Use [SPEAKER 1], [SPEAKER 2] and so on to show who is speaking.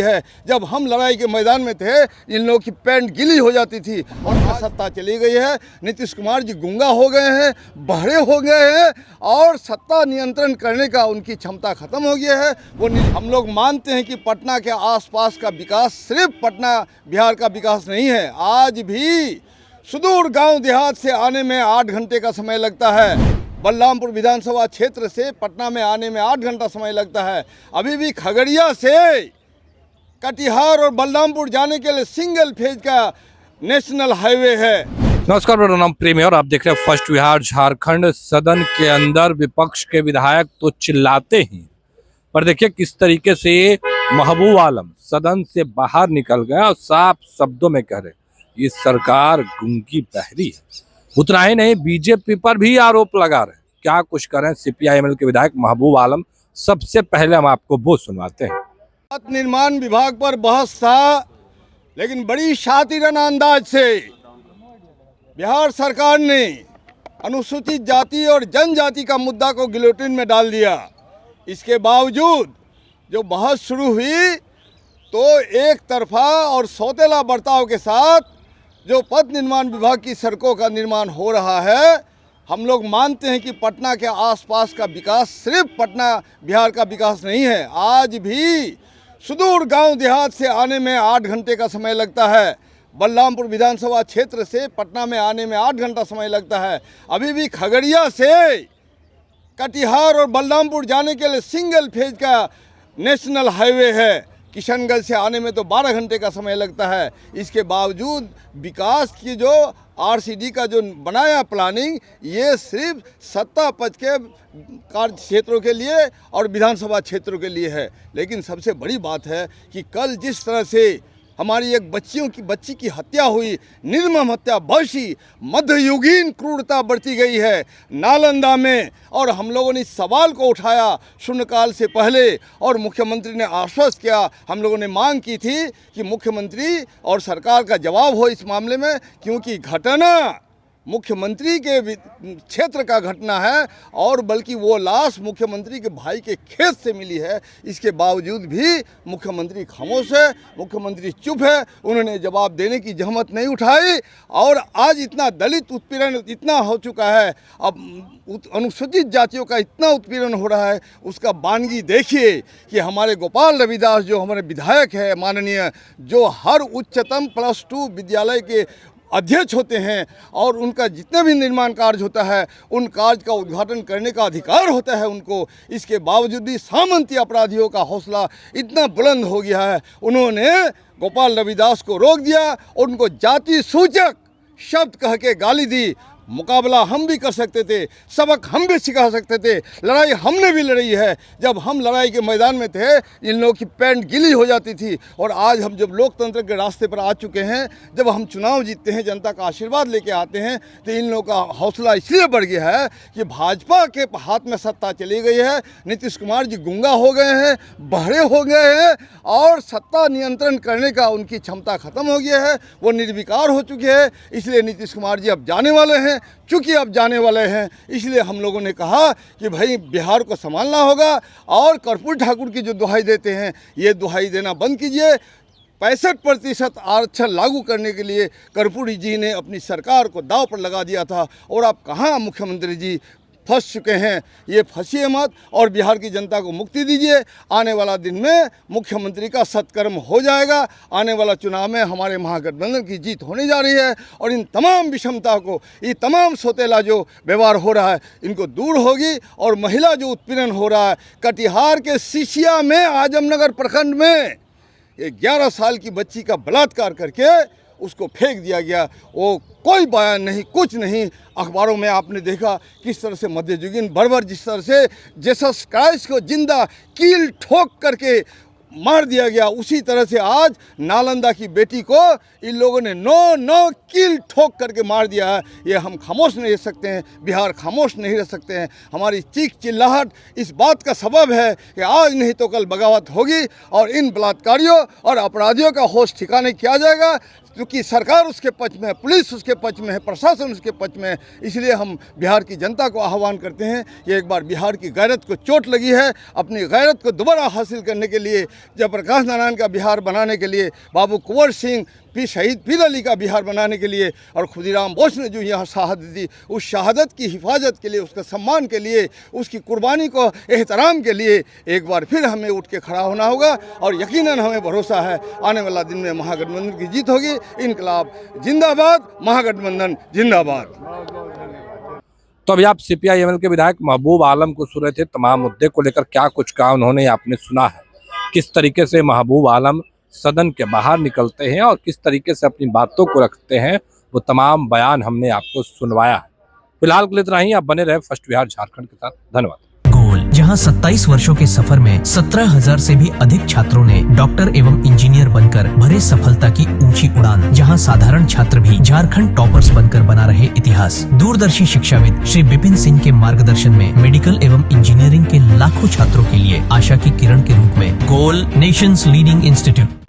[SPEAKER 1] है। जब हम लड़ाई के मैदान में थे इन लोगों की पैंट गीली हो जाती थी और आज सत्ता चली गई है। नीतीश कुमार जी गूंगा हो गए हैं, बहरे हो गए हैं और सत्ता नियंत्रण करने का उनकी क्षमता खत्म हो गया है। हम लोग मानते हैं कि पटना के आसपास का विकास सिर्फ पटना बिहार का विकास नहीं है। आज भी सुदूर गांव देहात से आने में 8 घंटे का समय लगता है। बलरामपुर विधानसभा क्षेत्र से पटना में आने में 8 घंटा समय लगता है। अभी भी खगड़िया से कटिहार और बलरामपुर जाने के लिए सिंगल फेज का नेशनल हाईवे है।
[SPEAKER 2] नमस्कार, मेरा नाम प्रेम है और आप देख रहे हैं फर्स्ट बिहार झारखंड। सदन के अंदर विपक्ष के विधायक तो चिल्लाते ही, पर देखिए किस तरीके से महबूब आलम सदन से बाहर निकल गए और साफ शब्दों में कह रहे ये सरकार गूंगी बहरी है। उतना ही नहीं, बीजेपी पर भी आरोप लगा रहे। क्या कुछ करें सीपीआई-एमएल के विधायक महबूब आलम, सबसे पहले हम आपको वो सुनवाते हैं।
[SPEAKER 1] पथ निर्माण विभाग पर बहस था, लेकिन बड़ी शातिराना अंदाज से बिहार सरकार ने अनुसूचित जाति और जनजाति का मुद्दा को गिलोटिन में डाल दिया। इसके बावजूद जो बहस शुरू हुई तो एक तरफा और सौतेला बर्ताव के साथ जो पथ निर्माण विभाग की सड़कों का निर्माण हो रहा है, हम लोग मानते हैं कि पटना के आसपास का विकास सिर्फ पटना बिहार का विकास नहीं है। आज भी सुदूर गांव देहात से आने में 8 घंटे का समय लगता है। बलरामपुर विधानसभा क्षेत्र से पटना में आने में 8 घंटा समय लगता है। अभी भी खगड़िया से कटिहार और बलरामपुर जाने के लिए सिंगल फेज का नेशनल हाईवे है। किशनगंज से आने में तो 12 घंटे का समय लगता है। इसके बावजूद विकास की जो आरसीडी का जो बनाया प्लानिंग, ये सिर्फ सत्ता पक्ष के कार्य क्षेत्रों के लिए और विधानसभा क्षेत्रों के लिए है। लेकिन सबसे बड़ी बात है कि कल जिस तरह से हमारी एक बच्ची की हत्या हुई, निर्मम हत्या, वहशी मध्ययुगीन क्रूरता बढ़ती गई है नालंदा में, और हम लोगों ने इस सवाल को उठाया शून्यकाल से पहले और मुख्यमंत्री ने आश्वस्त किया। हम लोगों ने मांग की थी कि मुख्यमंत्री और सरकार का जवाब हो इस मामले में, क्योंकि घटना मुख्यमंत्री के क्षेत्र का घटना है और बल्कि वो लाश मुख्यमंत्री के भाई के खेत से मिली है। इसके बावजूद भी मुख्यमंत्री खामोश है, मुख्यमंत्री चुप है। उन्होंने जवाब देने की जहमत नहीं उठाई और आज इतना दलित उत्पीड़न इतना हो चुका है, अब अनुसूचित जातियों का इतना उत्पीड़न हो रहा है, उसका बानगी देखिए कि हमारे गोपाल रविदास जो हमारे विधायक है माननीय, जो हर उच्चतम +2 विद्यालय के अध्यक्ष होते हैं और उनका जितना भी निर्माण कार्य होता है उन कार्य का उद्घाटन करने का अधिकार होता है उनको। इसके बावजूद भी सामंती अपराधियों का हौसला इतना बुलंद हो गया है, उन्होंने गोपाल रविदास को रोक दिया और उनको जाति सूचक शब्द कह के गाली दी। मुकाबला हम भी कर सकते थे, सबक हम भी सिखा सकते थे, लड़ाई हमने भी लड़ी है। जब हम लड़ाई के मैदान में थे इन लोगों की पैंट गीली हो जाती थी और आज हम जब लोकतंत्र के रास्ते पर आ चुके हैं, जब हम चुनाव जीतते हैं, जनता का आशीर्वाद लेके आते हैं, तो इन लोगों का हौसला इसलिए बढ़ गया है कि भाजपा के हाथ में सत्ता चली गई है। नीतीश कुमार जी गूंगा हो गए हैं, बहरे हो गए हैं और सत्ता नियंत्रण करने का उनकी क्षमता खत्म हो गया है, वो निर्विकार हो चुके हैं। इसलिए नीतीश कुमार जी अब जाने वाले हैं। चूँकि अब जाने वाले हैं, इसलिए हम लोगों ने कहा कि भाई बिहार को संभालना होगा और कर्पूरी ठाकुर की जो दुहाई देते हैं, ये दुहाई देना बंद कीजिए। 65% आरक्षण लागू करने के लिए कर्पूरी जी ने अपनी सरकार को दांव पर लगा दिया था और अब कहाँ मुख्यमंत्री जी फंस चुके हैं। ये फंसिए मत और बिहार की जनता को मुक्ति दीजिए। आने वाला दिन में मुख्यमंत्री का सत्कर्म हो जाएगा। आने वाला चुनाव में हमारे महागठबंधन की जीत होने जा रही है और इन तमाम विषमता को, ये तमाम सौतेला जो व्यवहार हो रहा है, इनको दूर होगी। और महिला जो उत्पीड़न हो रहा है, कटिहार के सिसिया में आजमनगर प्रखंड में 11 साल की बच्ची का बलात्कार करके उसको फेंक दिया गया, वो कोई बयान नहीं, कुछ नहीं। अखबारों में आपने देखा किस तरह से मध्ययुगीन बर्बर जिस तरह से जीसस क्राइस्ट को जिंदा कील ठोक करके मार दिया गया, उसी तरह से आज नालंदा की बेटी को इन लोगों ने 9 कील ठोक करके मार दिया है। ये हम खामोश नहीं रह सकते हैं, बिहार खामोश नहीं रह सकते हैं। हमारी चीख चिल्लाहट इस बात का सबब है कि आज नहीं तो कल बगावत होगी और इन बलात्कारियों और अपराधियों का होश ठिकाने किया जाएगा, क्योंकि सरकार उसके पक्ष में है, पुलिस उसके पक्ष में है, प्रशासन उसके पक्ष में है। इसलिए हम बिहार की जनता को आह्वान करते हैं कि एक बार बिहार की गैरत को चोट लगी है, अपनी गैरत को दोबारा हासिल करने के लिए जयप्रकाश नारायण का बिहार बनाने के लिए, बाबू कुंवर सिंह शहीद पीर अली का बिहार बनाने के लिए, और खुदीराम बोस ने जो यहाँ शहादत दी, उस शहादत की हिफाजत के लिए, उसके सम्मान के लिए, उसकी कुर्बानी को एहतराम के लिए एक बार फिर हमें उठ के खड़ा होना होगा। और यकीनन हमें भरोसा है आने वाला दिन में महागठबंधन की जीत होगी। इनकलाब जिंदाबाद, महागठबंधन जिंदाबाद।
[SPEAKER 2] तो अभी आप CPI-ML के विधायक महबूब आलम को सुन रहे थे। तमाम मुद्दे को लेकर क्या कुछ कहा उन्होंने, आपने सुना है। किस तरीके से महबूब आलम सदन के बाहर निकलते हैं और किस तरीके से अपनी बातों को रखते हैं, वो तमाम बयान हमने आपको सुनवाया है। फिलहाल के लिए इतना ही। आप बने रहे फर्स्ट बिहार झारखंड के साथ। धन्यवाद।
[SPEAKER 3] गोल, जहां 27 वर्षों के सफर में 17,000 से भी अधिक छात्रों ने डॉक्टर एवं इंजीनियर बनकर भरे सफलता की ऊंची उड़ान, जहां साधारण छात्र भी झारखंड टॉपर्स बनकर बना रहे इतिहास। दूरदर्शी शिक्षाविद श्री विपिन सिंह के मार्गदर्शन में मेडिकल एवं इंजीनियरिंग के लाखों छात्रों के लिए आशा की किरण के रूप में गोल, नेशंस लीडिंग इंस्टीट्यूट।